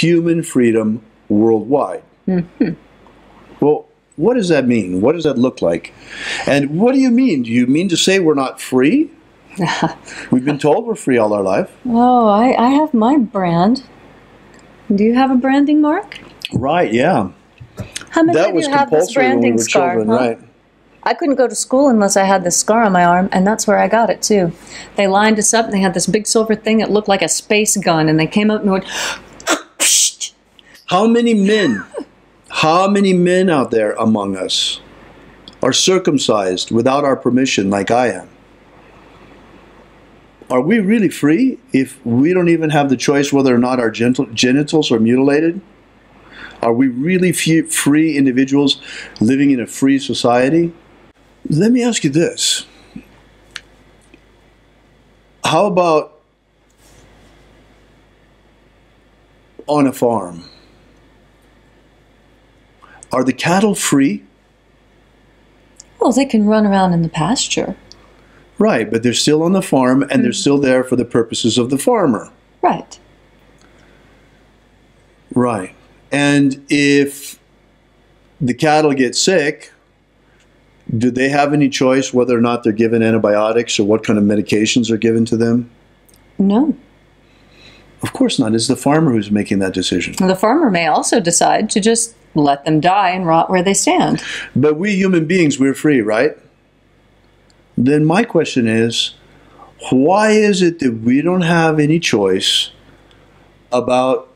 human freedom worldwide. Mm-hmm. Well, what does that mean? What does that look like? And what do you mean? Do you mean to say we're not free? We've been told we're free all our life. Oh, I have my brand. Do you have a branding mark? Right, yeah. How many That of was you have this compulsory when we branding were scar? children, Huh? right? I couldn't go to school unless I had this scar on my arm, and that's where I got it too. They lined us up, and they had this big silver thing that looked like a space gun, and they came up and went, How many men out there among us are circumcised without our permission like I am? Are we really free if we don't even have the choice whether or not our genitals are mutilated? Are we really free individuals living in a free society? Let me ask you this. How about on a farm? Are the cattle free? well, they can run around in the pasture. Right, but they're still on the farm, and they're still there for the purposes of the farmer. Right. Right. And if the cattle get sick, do they have any choice whether or not they're given antibiotics or what kind of medications are given to them? No. Of course not. It's the farmer who's making that decision. The farmer may also decide to just let them die and rot where they stand. But we human beings, we're free, right? Then my question is, why is it that we don't have any choice about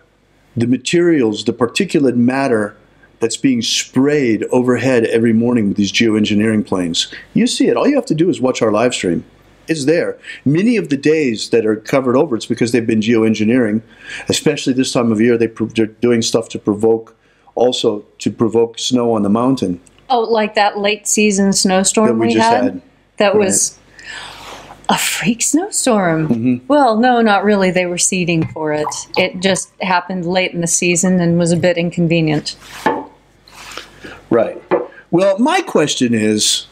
the materials, the particulate matter that's being sprayed overhead every morning with these geoengineering planes? You see it. All you have to do is watch our live stream. It's there. Many of the days that are covered over, it's because they've been geoengineering, especially this time of year. They're doing stuff to provoke snow on the mountain. Oh, like that late season snowstorm that we just had. That Right. was a freak snowstorm. Mm-hmm. Well, no, not really. They were seeding for it. It just happened late in the season and was a bit inconvenient. Right. Well, my question is,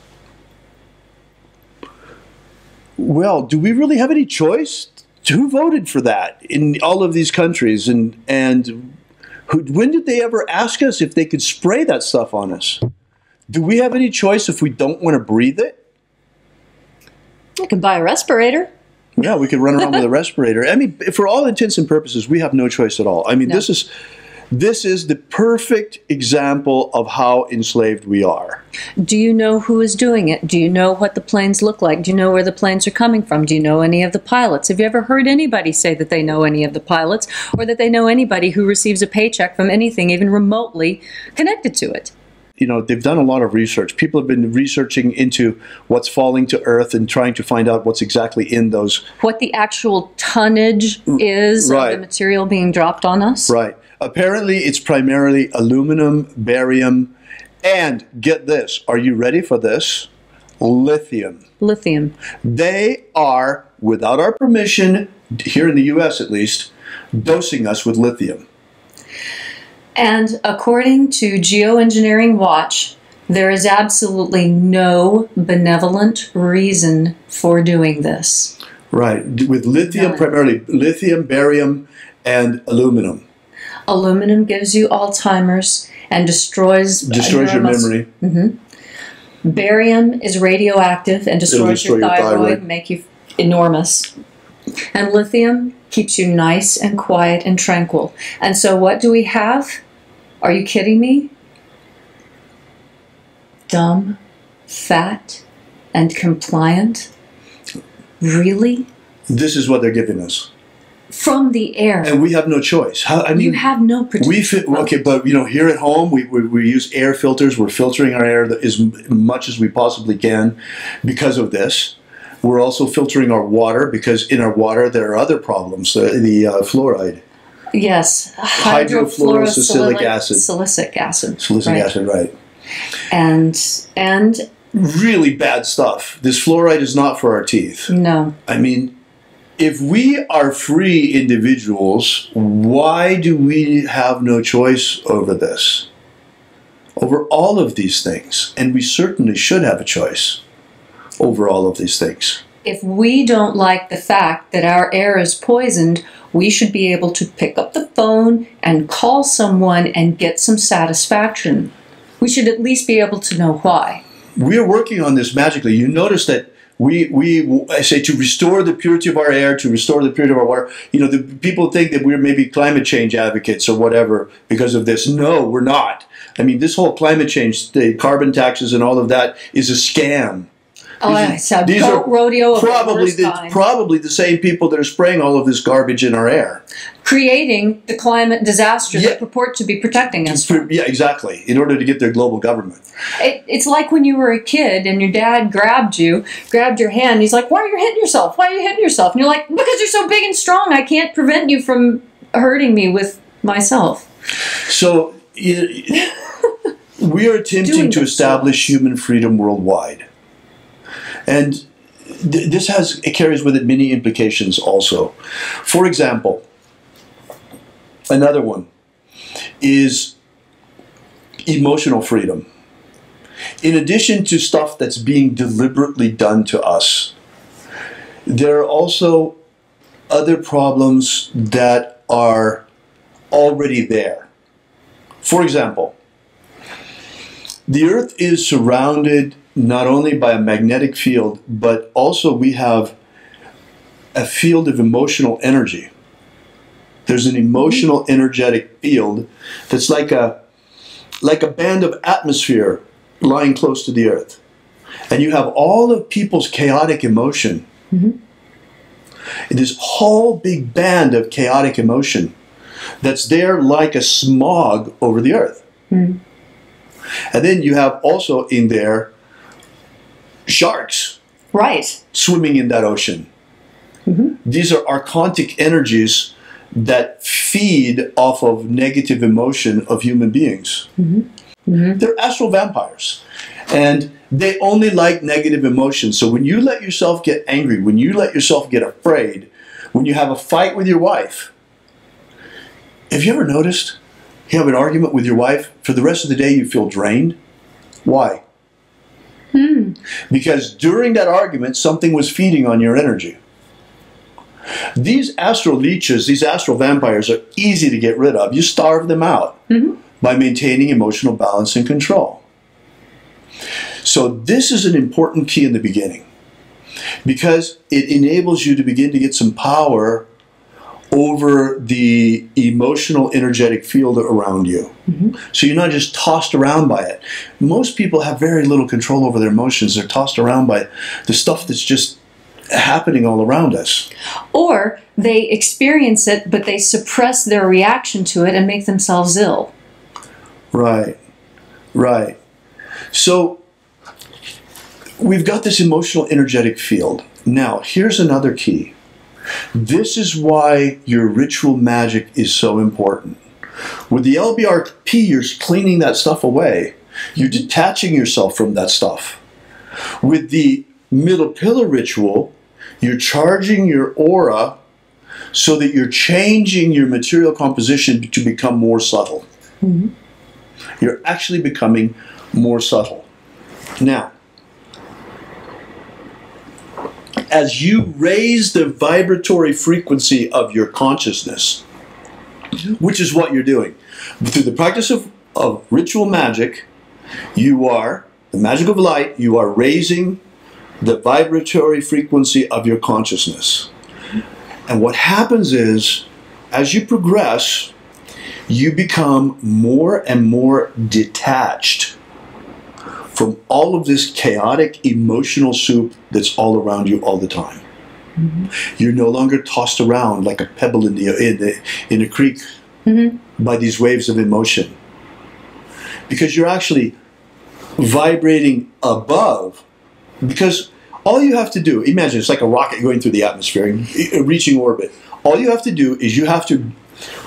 well, do we really have any choice? Who voted for that in all of these countries? And when did they ever ask us if they could spray that stuff on us? Do we have any choice if we don't want to breathe it? You could buy a respirator. Yeah, we could run around with a respirator. I mean, for all intents and purposes, we have no choice at all. I mean, No. this is the perfect example of how enslaved we are. Do you know who is doing it? Do you know what the planes look like? Do you know where the planes are coming from? Do you know any of the pilots? Have you ever heard anybody say that they know any of the pilots, or that they know anybody who receives a paycheck from anything even remotely connected to it? You know, they've done a lot of research. People have been researching into what's falling to Earth and trying to find out what's exactly in those. What the actual tonnage is Right. of the material being dropped on us? Right. Apparently, it's primarily aluminum, barium, and get this. Are you ready for this? Lithium. Lithium. They are, without our permission, here in the U.S. at least, dosing us with lithium. And according to Geoengineering Watch, there is absolutely no benevolent reason for doing this. Right. With lithium, None. primarily lithium, barium, and aluminum. Aluminum gives you Alzheimer's and destroys Destroys your memory. Barium is radioactive and destroys destroy your your thyroid, thyroid. and make you enormous. And lithium keeps you nice and quiet and tranquil. And so what do we have? Are you kidding me? Dumb, fat, and compliant? Really? This is what they're giving us. From the air. And we have no choice. You have no protection. But you know, here at home, we use air filters. We're filtering our air as much as we possibly can because of this. We're also filtering our water because in our water there are other problems. The fluoride. Yes, Hydrofluorosilicic acid. Silicic acid. Silicic right. acid, right. And Really bad stuff. This fluoride is not for our teeth. no. I mean, if we are free individuals, why do we have no choice over this? Over all of these things. And we certainly should have a choice over all of these things. if we don't like the fact that our air is poisoned, we should be able to pick up the phone and call someone and get some satisfaction. We should at least be able to know why. We are working on this magically. You notice that I say to restore the purity of our air, to restore the purity of our water. You know, the people think that we're maybe climate change advocates or whatever because of this. No, we're not. I mean, this whole climate change, the carbon taxes and all of that is a scam. These are rodeo of probably the same people that are spraying all of this garbage in our air, creating the climate disaster that purport to be protecting us from. Yeah, exactly. In order to get their global government. It's like when you were a kid and your dad grabbed your hand. And he's like, "Why are you hitting yourself? Why are you hitting yourself?" And you're like, "Because you're so big and strong. I can't prevent you from hurting me with myself." So we are attempting to establish human freedom worldwide. And it carries with it many implications also. For example, another one is emotional freedom. In addition to stuff that's being deliberately done to us, there are also other problems that are already there. For example, the Earth is surrounded not only by a magnetic field, but also we have a field of emotional energy. There's an emotional energetic field that's like a band of atmosphere lying close to the Earth. And you have all of people's chaotic emotion. This whole big band of chaotic emotion that's there like a smog over the Earth. And then you have also in there sharks, right, swimming in that ocean. These are archontic energies that feed off of negative emotion of human beings. They're astral vampires, and they only like negative emotion. So when you let yourself get angry, when you let yourself get afraid, when you have a fight with your wife, have you ever noticed you have an argument with your wife, for the rest of the day you feel drained? Why? Because during that argument, something was feeding on your energy. These astral leeches, these astral vampires are easy to get rid of. You starve them out by maintaining emotional balance and control. So this is an important key in the beginning because it enables you to begin to get some power over the emotional energetic field around you. So you're not just tossed around by it. Most people have very little control over their emotions. They're tossed around by the stuff that's just happening all around us. Or they experience it, but they suppress their reaction to it and make themselves ill. Right, right. So we've got this emotional energetic field. Now, here's another key. This is why your ritual magic is so important. With the LBRP, you're cleaning that stuff away. You're detaching yourself from that stuff. With the middle pillar ritual, you're charging your aura so that you're changing your material composition to become more subtle. You're actually becoming more subtle. Now, as you raise the vibratory frequency of your consciousness, which is what you're doing, through the practice of ritual magic, you are, the magic of light, you are raising the vibratory frequency of your consciousness. And what happens is, as you progress, you become more and more detached from all of this chaotic emotional soup that's all around you all the time. You're no longer tossed around like a pebble in a creek by these waves of emotion. Because you're actually vibrating above. Because all you have to do, imagine it's like a rocket going through the atmosphere and reaching orbit. All you have to do is you have to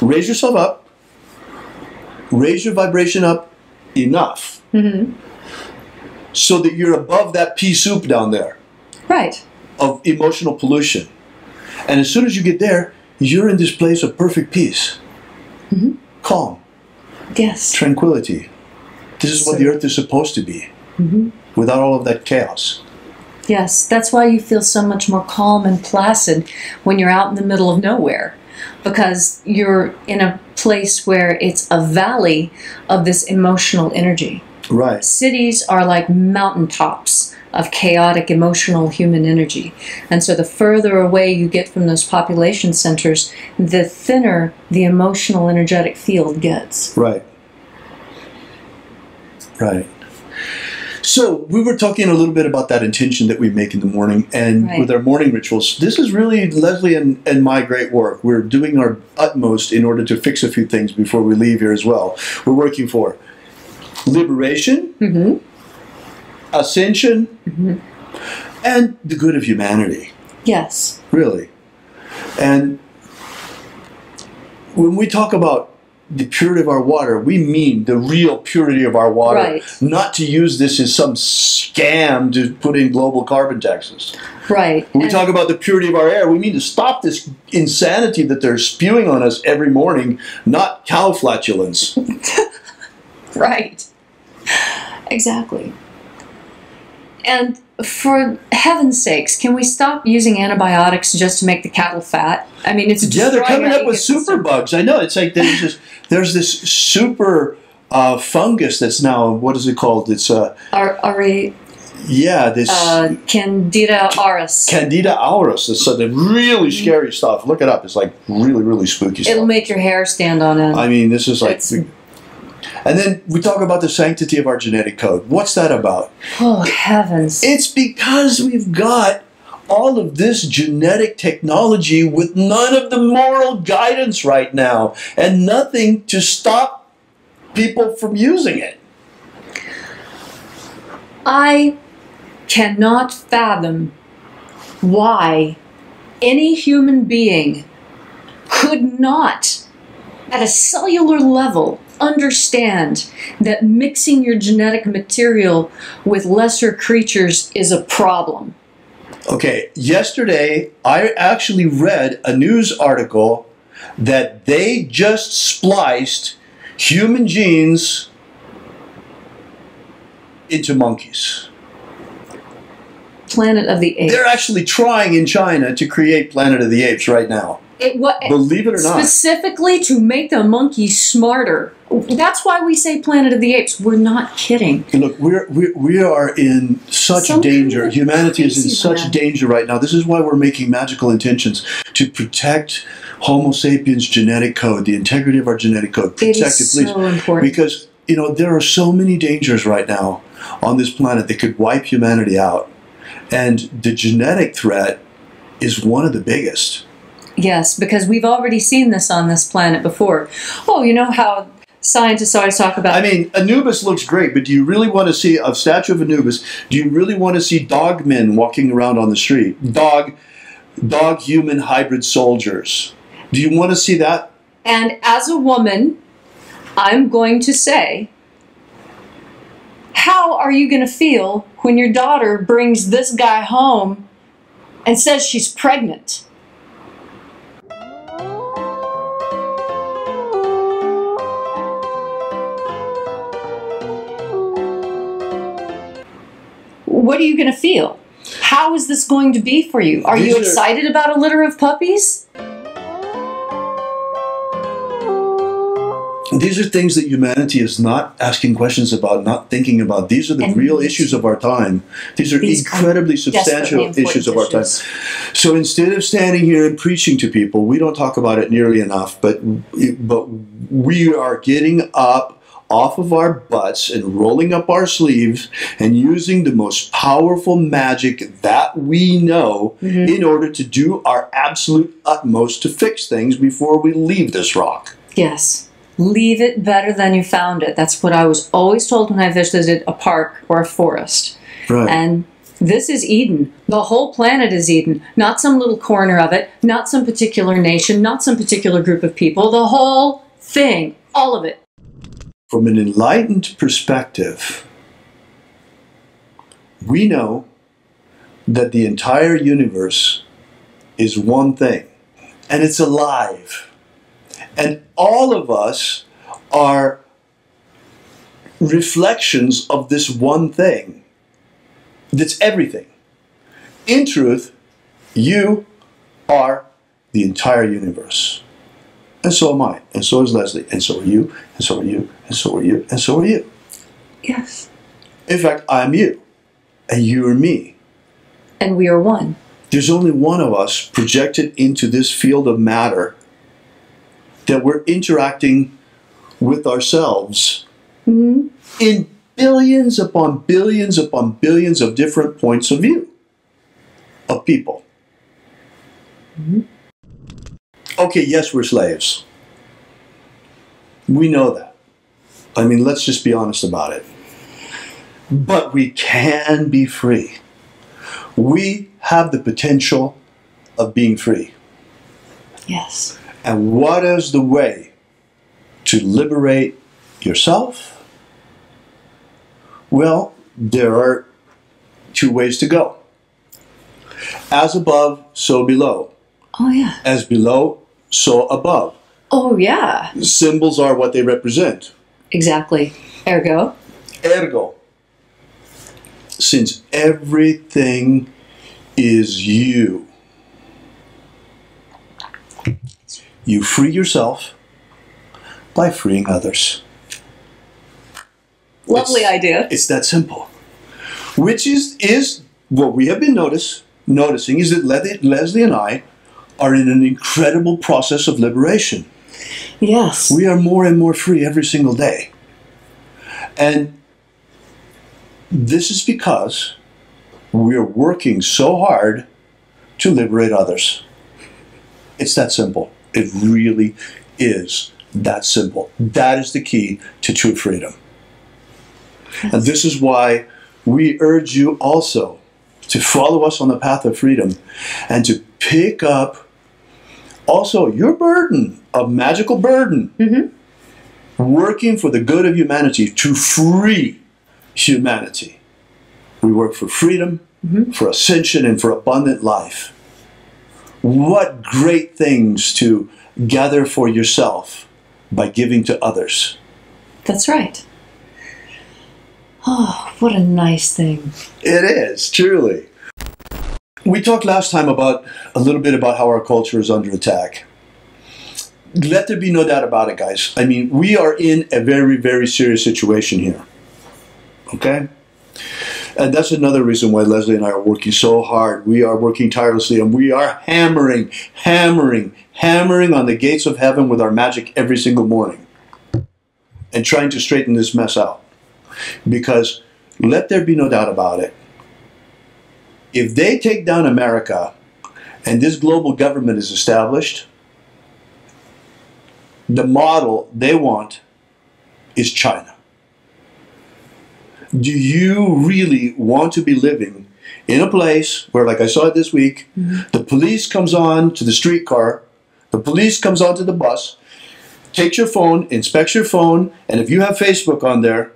raise yourself up, raise your vibration up enough so that you're above that pea soup down there. Right. Of emotional pollution. And as soon as you get there, you're in this place of perfect peace. Calm. Yes. Tranquility. This is what the earth is supposed to be. Without all of that chaos. Yes, that's why you feel so much more calm and placid when you're out in the middle of nowhere, because you're in a place where it's a valley of this emotional energy. Right. Cities are like mountaintops of chaotic, emotional human energy. And so the further away you get from those population centers, the thinner the emotional, energetic field gets. Right. Right. So we were talking a little bit about that intention that we make in the morning, and Right. with our morning rituals. This is really Leslie and my great work. We're doing our utmost in order to fix a few things before we leave here as well. We're working for liberation, ascension, and the good of humanity. Yes. Really. And when we talk about the purity of our water, we mean the real purity of our water. Right. Not to use this as some scam to put in global carbon taxes. Right. When we talk about the purity of our air, we mean to stop this insanity that they're spewing on us every morning, not cow flatulence. Right. Exactly. And for heaven's sakes, can we stop using antibiotics just to make the cattle fat? I mean, it's Yeah, they're destroying coming our up with super ecosystem. bugs. I know. It's like there's this super fungus that's now, what is it called? It's this Candida auris. Candida auris. It's the really scary stuff. Look it up. It's like really, really spooky stuff. It'll make your hair stand on end. I mean, this is like... It's- And then we talk about the sanctity of our genetic code. What's that about? Oh, heavens. It's because we've got all of this genetic technology with none of the moral guidance right now, and nothing to stop people from using it. I cannot fathom why any human being could not, at a cellular level, understand that mixing your genetic material with lesser creatures is a problem. Okay, yesterday I actually read a news article that they just spliced human genes into monkeys. Planet of the Apes. They're actually trying in China to create Planet of the Apes right now. Believe it or not. Specifically to make the monkeys smarter. That's why we say Planet of the Apes. We're not kidding. Look, we are in such danger. Humanity is in such danger right now. This is why we're making magical intentions to protect Homo sapiens' genetic code, the integrity of our genetic code. Protect It is please. so important. Because, there are so many dangers right now on this planet that could wipe humanity out. And the genetic threat is one of the biggest. Yes, because we've already seen this on this planet before. Oh, you know how scientists always talk about... I mean, Anubis looks great, but do you really want to see a statue of Anubis? Do you really want to see dog men walking around on the street? Dog-human hybrid soldiers. Do you want to see that? And as a woman, I'm going to say, how are you going to feel when your daughter brings this guy home and says she's pregnant? What are you going to feel? How is this going to be for you? Are you excited about a litter of puppies? These are things that humanity is not asking questions about, not thinking about. These are the real issues of our time. These are incredibly substantial issues of our time. So instead of standing here and preaching to people, we don't talk about it nearly enough, but we are getting up off of our butts and rolling up our sleeves and using the most powerful magic that we know in order to do our absolute utmost to fix things before we leave this rock. Yes. Leave it better than you found it. That's what I was always told when I visited a park or a forest. Right. And this is Eden. The whole planet is Eden. Not some little corner of it, not some particular nation, not some particular group of people. The whole thing. All of it. From an enlightened perspective, we know that the entire universe is one thing, and it's alive. And all of us are reflections of this one thing that's everything. In truth, you are the entire universe. And so am I, and so is Leslie, and so are you, and so are you, and so are you, and so are you. Yes. In fact, I'm you, and you are me. And we are one. There's only one of us projected into this field of matter that we're interacting with ourselves in billions upon billions upon billions of different points of view of people. Okay, yes, we're slaves. We know that. I mean, let's just be honest about it. But we can be free. We have the potential of being free. Yes. And what is the way to liberate yourself? Well, there are two ways to go. As above, so below. Oh, yeah. As below, so above. Oh, yeah. Symbols are what they represent. Exactly. Ergo. Ergo. Since everything is you, you free yourself by freeing others. Lovely idea. It's that simple. Which is what we have been noticing is that Leslie and I are in an incredible process of liberation. Yes. We are more and more free every single day. And this is because we are working so hard to liberate others. It's that simple. It really is that simple. That is the key to true freedom. And this is why we urge you also to follow us on the path of freedom and to pick up also your burden, a magical burden, working for the good of humanity, to free humanity. We work for freedom, for ascension, and for abundant life. What great things to gather for yourself by giving to others. That's right. Oh, what a nice thing. It is, truly. We talked last time a little bit about how our culture is under attack. Let there be no doubt about it, guys. I mean, we are in a very, very serious situation here. Okay? And that's another reason why Leslie and I are working so hard. We are working tirelessly, and we are hammering on the gates of heaven with our magic every single morning and trying to straighten this mess out. Because let there be no doubt about it. If they take down America and this global government is established, the model they want is China. Do you really want to be living in a place where, like I saw it this week, the police comes on to the streetcar, the police comes onto the bus, takes your phone, inspects your phone, and if you have Facebook on there,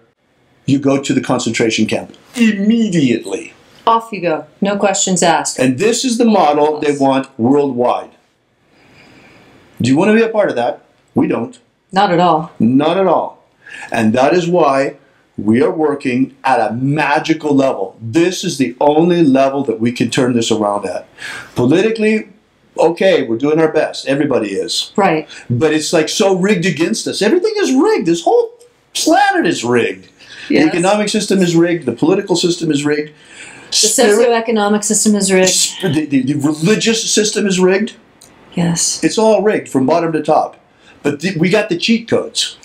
you go to the concentration camp immediately. Off you go. No questions asked. And this is the model they want worldwide. Do you want to be a part of that? We don't. Not at all. Not at all. And that is why we are working at a magical level. This is the only level that we can turn this around at. Politically, okay, we're doing our best. Everybody is. Right. But it's like so rigged against us. Everything is rigged. This whole planet is rigged. Yes. The economic system is rigged. The political system is rigged. The socioeconomic system is rigged. The religious system is rigged. Yes. It's all rigged from bottom to top. But we got the cheat codes.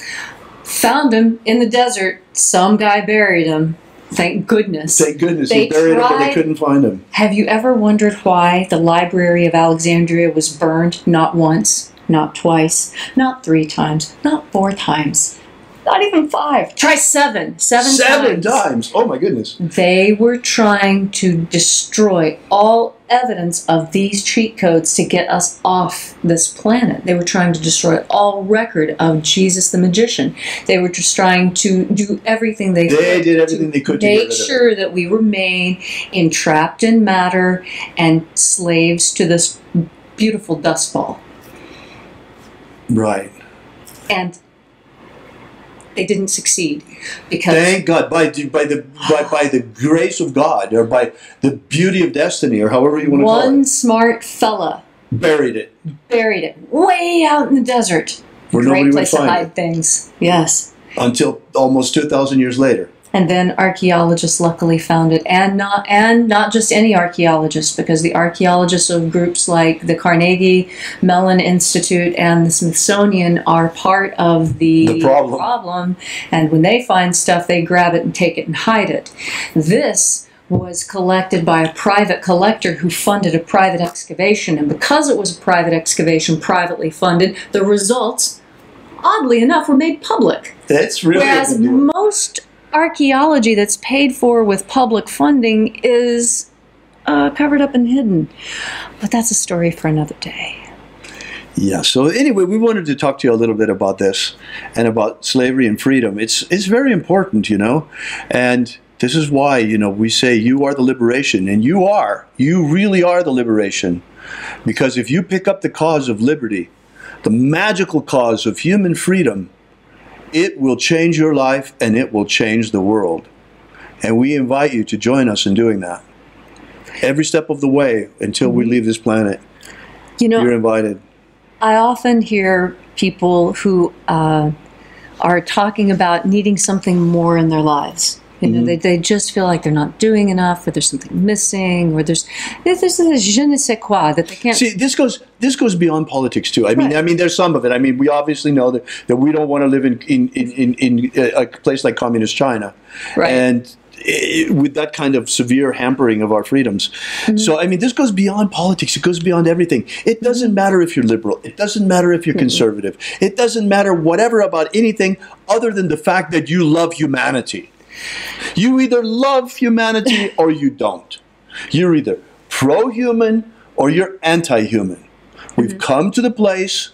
Found him in the desert. Some guy buried him. Thank goodness. Thank goodness. They He buried him, but they tried- couldn't find him. Have you ever wondered why the Library of Alexandria was burned not once, not twice, not 3 times, not 4 times, not even 5? Try 7. 7 times. Oh my goodness. They were trying to destroy all evidence of these cheat codes to get us off this planet. They were trying to destroy all record of Jesus the magician. They were just trying to do everything they could. They did everything they could to get rid make of it. sure that we remain entrapped in matter and slaves to this beautiful dust ball. Right. And They didn't succeed because Thank God, by the grace of God, or by the beauty of destiny, or however you want to call it. one smart fella Buried it. way out in the desert. Where Great nobody would place to find hide it. things. Yes. Until almost 2,000 years later. And then archaeologists luckily found it, and not just any archaeologists, because the archaeologists of groups like the Carnegie Mellon Institute and the Smithsonian are part of the problem. And when they find stuff, they grab it and take it and hide it. This was collected by a private collector who funded a private excavation, and because it was a private excavation, privately funded, the results, oddly enough, were made public. That's really Whereas most archaeology that's paid for with public funding is covered up and hidden. But that's a story for another day. Yeah, so anyway, we wanted to talk to you a little bit about this and about slavery and freedom. It's very important, you know, and this is why, you know, we say you are the liberation, and you really are the liberation. Because if you pick up the cause of liberty, the magical cause of human freedom, it will change your life and it will change the world. And we invite you to join us in doing that. Every step of the way until we leave this planet, you know, you're invited. I often hear people who are talking about needing something more in their lives. You know, they just feel like they're not doing enough, or there's something missing, or there's this je ne sais quoi that they can't. See, this goes beyond politics too. I mean, there's some of it. I mean, we obviously know that we don't want to live in a place like communist China, right. And with that kind of severe hampering of our freedoms. So, I mean, this goes beyond politics. It goes beyond everything. It doesn't matter if you're liberal. It doesn't matter if you're conservative. It doesn't matter whatever about anything other than the fact that you love humanity. You either love humanity or you don't. You're either pro-human or you're anti-human. We've come to the place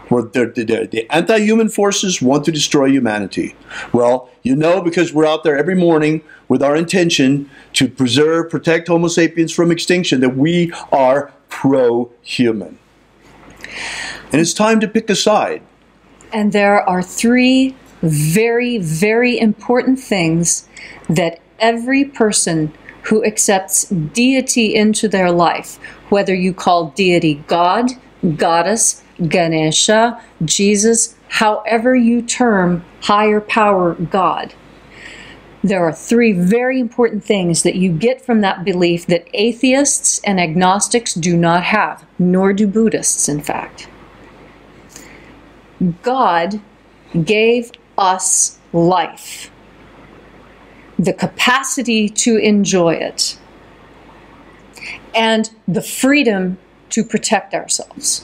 where the anti-human forces want to destroy humanity. Well, you know, because we're out there every morning with our intention to protect Homo sapiens from extinction, that we are pro-human. And it's time to pick a side. And there are three very, very important things that every person who accepts deity into their life, whether you call deity God, Goddess, Ganesha, Jesus, however you term higher power God, there are three very important things that you get from that belief that atheists and agnostics do not have, nor do Buddhists, in fact. God gave us life, the capacity to enjoy it, and the freedom to protect ourselves.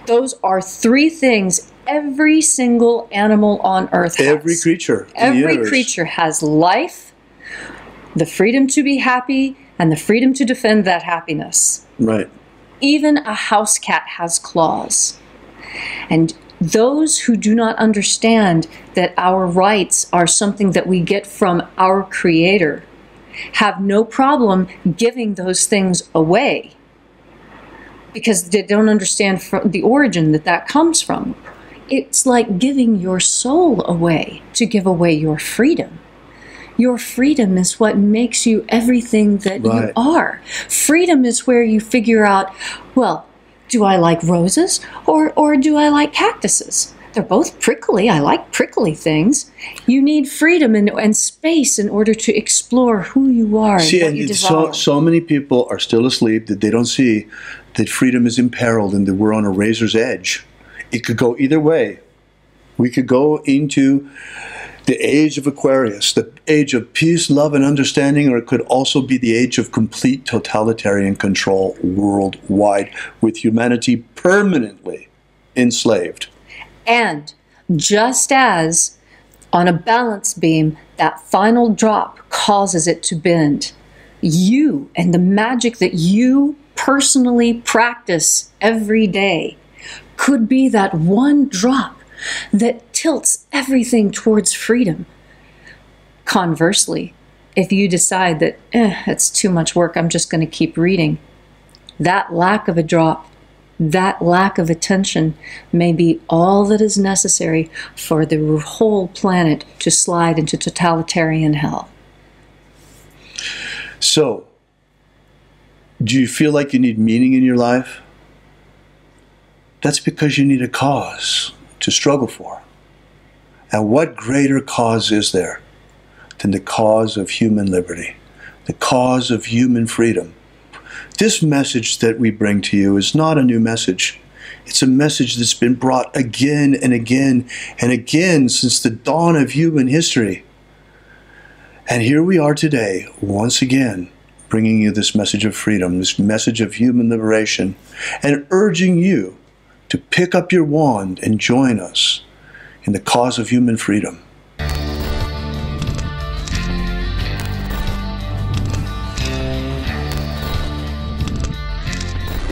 Those are three things every single animal on earth has. Every creature. Every creature has life, the freedom to be happy, and the freedom to defend that happiness. Right. Even a house cat has claws. And those who do not understand that our rights are something that we get from our Creator have no problem giving those things away, because they don't understand the origin that comes from. It's like giving your soul away to give away your freedom. Your freedom is what makes you everything that you are. Freedom is where you figure out, well, do I like roses or do I like cactuses? They're both prickly. I like prickly things. You need freedom and space in order to explore who you are and what you desire. So many people are still asleep that they don't see that freedom is imperiled and that we're on a razor's edge. It could go either way. We could go into the age of Aquarius, the age of peace, love, and understanding, or it could also be the age of complete totalitarian control worldwide, with humanity permanently enslaved. And just as on a balance beam, that final drop causes it to bend, you and the magic that you personally practice every day could be that one drop that tilts everything towards freedom. Conversely, if you decide that it's too much work, I'm just going to keep reading, that lack of a drop that lack of attention may be all that is necessary for the whole planet to slide into totalitarian hell. So, do you feel like you need meaning in your life? That's because you need a cause to struggle for. And what greater cause is there than the cause of human liberty, the cause of human freedom? This message that we bring to you is not a new message. It's a message that's been brought again and again and again since the dawn of human history. And here we are today, once again, bringing you this message of freedom, this message of human liberation, and urging you to pick up your wand and join us in the cause of human freedom.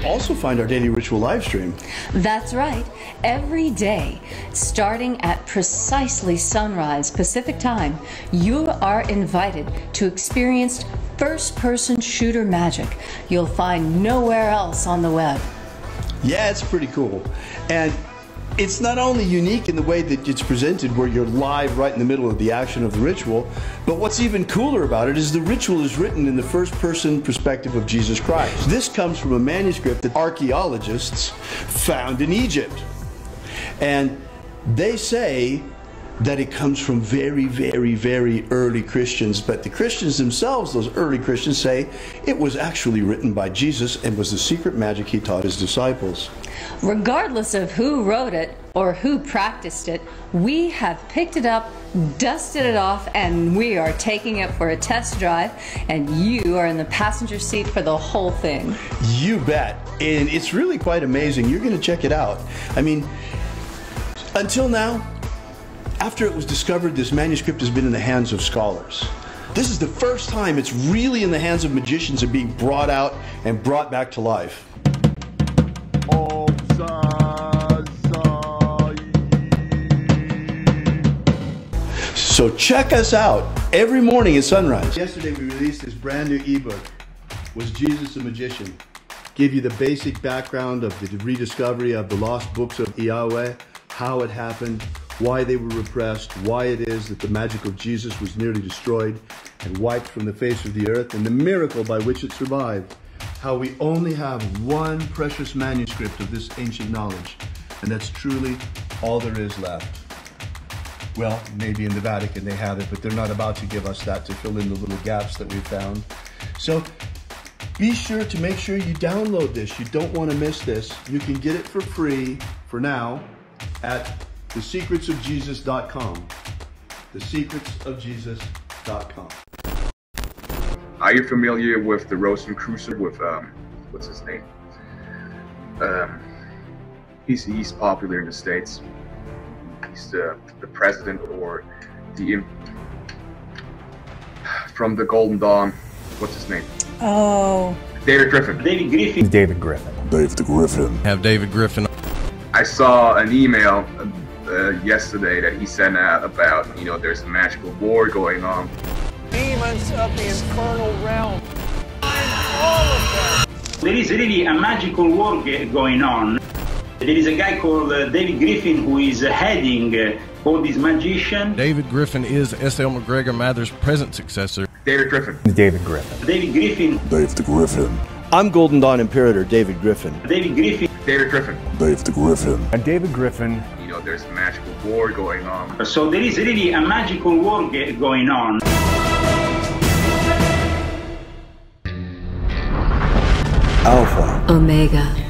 Also find our daily ritual live stream. That's right. Every day, starting at precisely sunrise Pacific time, you are invited to experience first-person shooter magic you'll find nowhere else on the web. Yeah, it's pretty cool. And it's not only unique in the way that it's presented, where you're live right in the middle of the action of the ritual, but what's even cooler about it is the ritual is written in the first-person perspective of Jesus Christ. This comes from a manuscript that archaeologists found in Egypt. And they say that it comes from very, very, very early Christians, but the Christians themselves, those early Christians, say it was actually written by Jesus and was the secret magic he taught his disciples. Regardless of who wrote it or who practiced it, we have picked it up, dusted it off, and we are taking it for a test drive, and you are in the passenger seat for the whole thing. You bet. And it's really quite amazing. You're going to check it out. I mean, until now, after it was discovered, this manuscript has been in the hands of scholars. This is the first time it's really in the hands of magicians and being brought out and brought back to life. So check us out every morning at sunrise. Yesterday we released this brand new ebook, Was Jesus a Magician? Give you the basic background of the rediscovery of the lost books of Yahweh, how it happened, why they were repressed, why it is that the magic of Jesus was nearly destroyed and wiped from the face of the earth, and the miracle by which it survived. How we only have one precious manuscript of this ancient knowledge, and that's truly all there is left. Well, maybe in the Vatican they have it, but they're not about to give us that to fill in the little gaps that we found. So be sure to make sure you download this. You don't want to miss this. You can get it for free for now at thesecretsofjesus.com. Thesecretsofjesus.com. Are you familiar with the Rosencrantz with what's his name? He's popular in the States. He's the president or the from the Golden Dawn. What's his name? Oh. David Griffin. David Griffin. David Griffin. David Griffin. Have David Griffin. I saw an email yesterday that he sent out about, you know, there's a magical war going on. Demons of the infernal realm. All of them. There is really a magical war going on. There is a guy called David Griffin who is heading all these magicians. David Griffin is S.L. McGregor Mather's present successor. David Griffin. David Griffin. David Griffin. David Griffin. I'm Golden Dawn Imperator David Griffin. David Griffin. David Griffin. David Griffin. And David Griffin. You know, there's a magical war going on. So there is really a magical war going on. Alpha Omega.